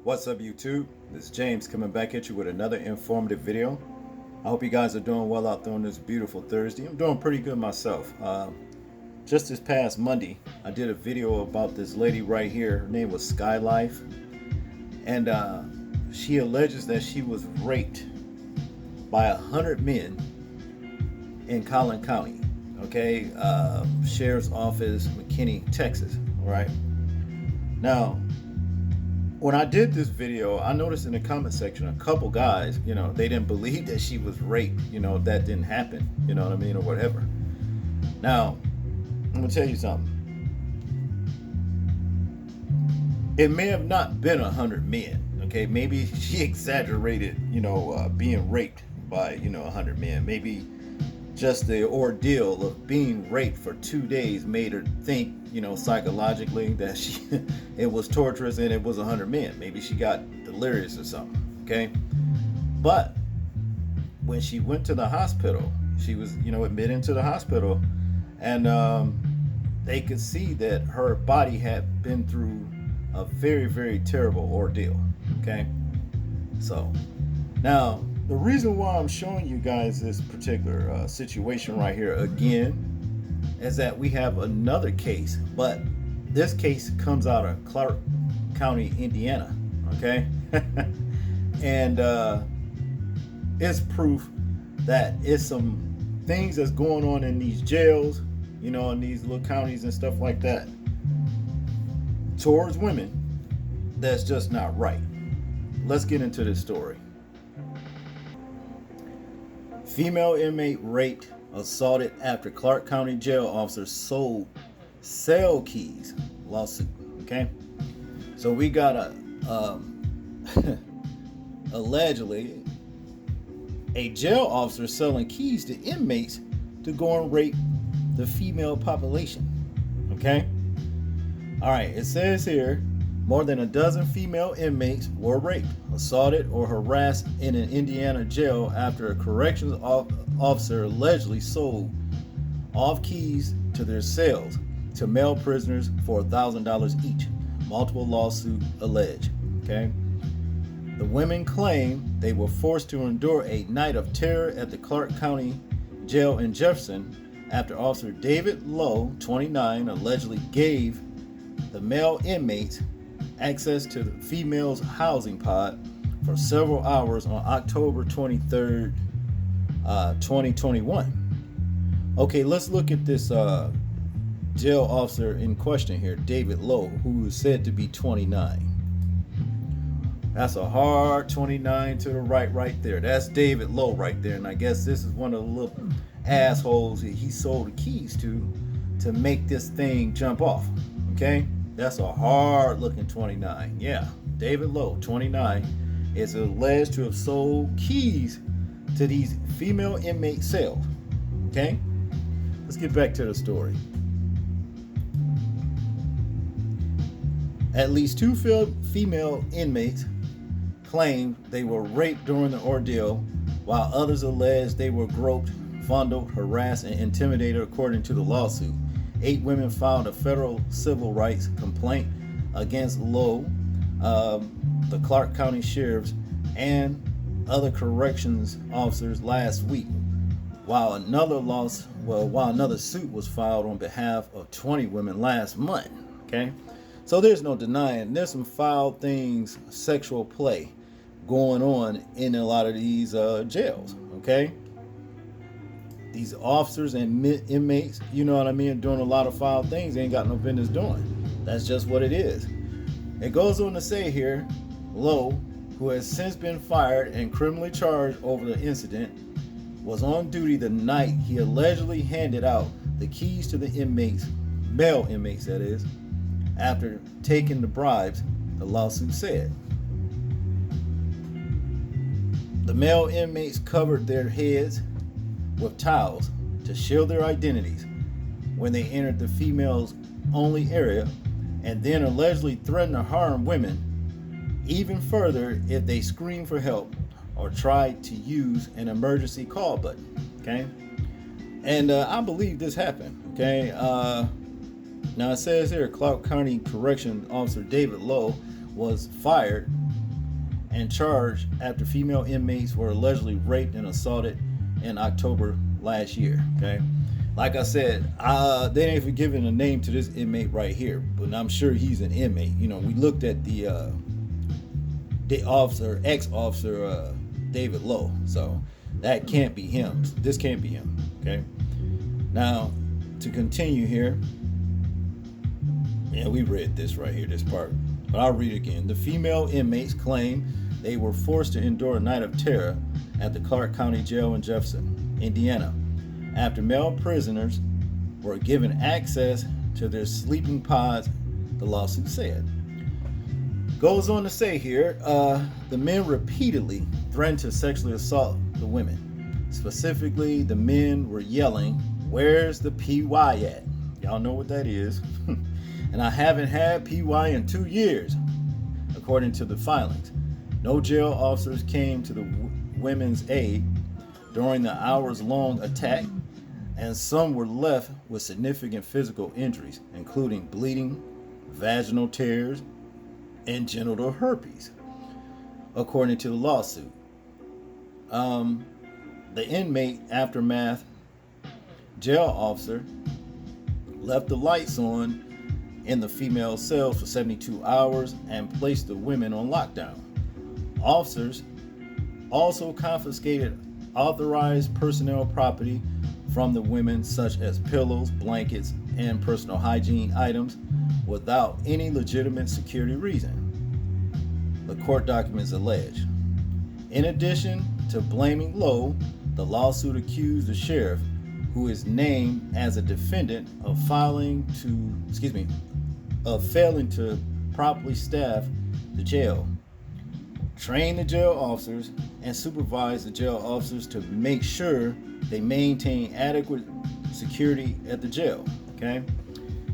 What's up, YouTube? This is James coming back at you with another informative video. I hope you guys are doing well out there on this beautiful Thursday. I'm doing pretty good myself. Just this past Monday, I did a video about this lady right here. Her name was Skylife, and she alleges that she was raped by 100 men in Collin County. Okay, Sheriff's Office, McKinney, Texas. All right. Now, when I did this video, I noticed in the comment section a couple guys, they didn't believe that she was raped, that didn't happen, you know what I mean, or whatever. Now, I'm gonna tell you something. It may have not been 100 men, okay? Maybe she exaggerated, being raped by, 100 men. Maybe just the ordeal of being raped for 2 days made her think, psychologically that it was torturous and it was 100 men. Maybe she got delirious or something, okay? But when she went to the hospital, she was, admitted into the hospital, and they could see that her body had been through a very, very terrible ordeal, okay? So, now, the reason why I'm showing you guys this particular situation right here again is that we have another case, but this case comes out of Clark County, Indiana, okay? And it's proof that it's some things that's going on in these jails, in these little counties and stuff like that, towards women, that's just not right. Let's get into this story. Female inmate raped, assaulted after Clark County jail officer sold cell keys lawsuit. Okay, so we got a allegedly a jail officer selling keys to inmates to go and rape the female population. Okay, all right. It says here more than a dozen female inmates were raped, assaulted, or harassed in an Indiana jail after a corrections officer allegedly sold off keys to their cells to male prisoners for $1,000 each. Multiple lawsuits allege. Okay. The women claim they were forced to endure a night of terror at the Clark County jail in Jefferson after Officer David Lowe, 29, allegedly gave the male inmates access to the female's housing pod for several hours on October 23rd, 2021. Okay, let's look at this jail officer in question here, David Lowe, who is said to be 29. That's a hard 29 to the right there. That's David Lowe right there. And I guess this is one of the little assholes that he sold the keys to make this thing jump off. Okay? That's a hard looking 29. Yeah, David Lowe, 29, is alleged to have sold keys to these female inmate cells. Okay, let's get back to the story. At least two female inmates claimed they were raped during the ordeal, while others alleged they were groped, fondled, harassed, and intimidated, according to the lawsuit. 8 women filed a federal civil rights complaint against Lowe, the Clark County sheriffs, and other corrections officers last week, while another suit was filed on behalf of 20 women last month. Okay, so there's no denying there's some foul things, sexual play going on in a lot of these jails. Okay. These officers and inmates, doing a lot of foul things they ain't got no business doing. That's just what it is. It goes on to say here, Lowe, who has since been fired and criminally charged over the incident, was on duty the night he allegedly handed out the keys to the inmates, male inmates that is, after taking the bribes, the lawsuit said. The male inmates covered their heads with towels to shield their identities when they entered the females only area, and then allegedly threatened to harm women even further if they screamed for help or tried to use an emergency call button. Okay, and I believe this happened. Okay, now it says here Clark County Correction Officer David Lowe was fired and charged after female inmates were allegedly raped and assaulted in October last year. Okay, like I said, they ain't even giving a name to this inmate right here, but I'm sure he's an inmate. You know, we looked at the ex-officer David Lowe, so that can't be him. This can't be him. Okay, now to continue here. Yeah, we read this right here, this part, but I'll read it again. The female inmates claim they were forced to endure a night of terror at the Clark County Jail in Jefferson, Indiana, after male prisoners were given access to their sleeping pods, the lawsuit said. Goes on to say here, the men repeatedly threatened to sexually assault the women. Specifically, the men were yelling, "Where's the PY at?" Y'all know what that is. And I haven't had PY in 2 years, according to the filings. No jail officers came to the women's aid during the hours-long attack, and some were left with significant physical injuries, including bleeding, vaginal tears, and genital herpes, according to the lawsuit. The inmate aftermath jail officer left the lights on in the female cells for 72 hours and placed the women on lockdown. Officers also confiscated authorized personnel property from the women, such as pillows, blankets, and personal hygiene items, without any legitimate security reason, the court documents allege. In addition to blaming Lowe, the lawsuit accused the sheriff, who is named as a defendant, of failing to properly staff the jail, train the jail officers, and supervise the jail officers to make sure they maintain adequate security at the jail. Okay?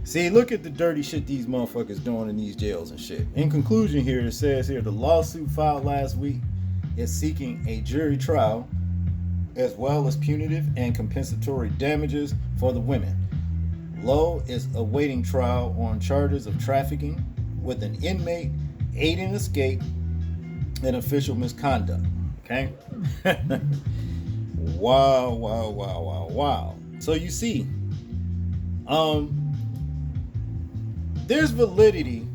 See, look at the dirty shit these motherfuckers doing in these jails and shit. In conclusion here, it says here, the lawsuit filed last week is seeking a jury trial as well as punitive and compensatory damages for the women. Lowe is awaiting trial on charges of trafficking with an inmate, aiding escape, and official misconduct. Okay? Wow. So you see, there's validity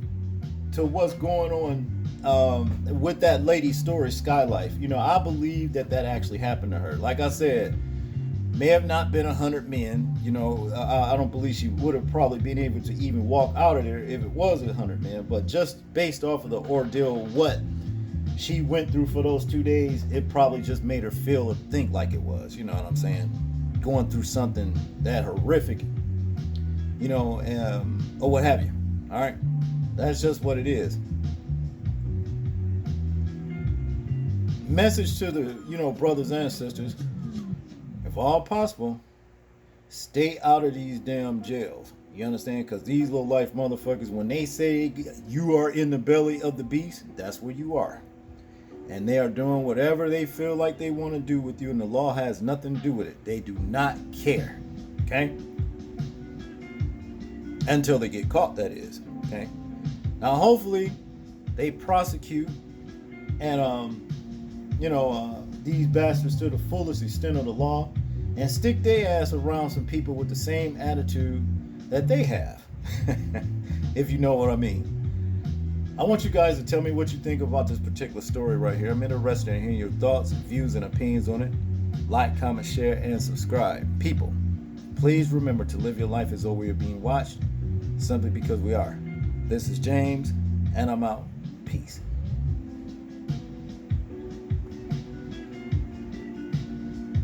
to what's going on with that lady's story, Skylife. You know, I believe that actually happened to her. Like I said, may have not been 100 men. You know, I don't believe she would have probably been able to even walk out of there if it was 100 men. But just based off of the ordeal, what she went through for those 2 days, it probably just made her feel or think like it was. You know what I'm saying? Going through something that horrific, you know, or what have you. All right, that's just what it is. Message to the, brothers and sisters: if all possible, stay out of these damn jails. You understand? Because these low life motherfuckers, when they say you are in the belly of the beast, that's where you are. And they are doing whatever they feel like they want to do with you, and the law has nothing to do with it. They do not care. Okay? Until they get caught, that is. Okay? Now, hopefully, they prosecute and, these bastards to the fullest extent of the law and stick their ass around some people with the same attitude that they have. If you know what I mean. I want you guys to tell me what you think about this particular story right here. I'm interested in hearing your thoughts, views, and opinions on it. Like, comment, share, and subscribe. People, please remember to live your life as though we are being watched, simply because we are. This is James, and I'm out. Peace.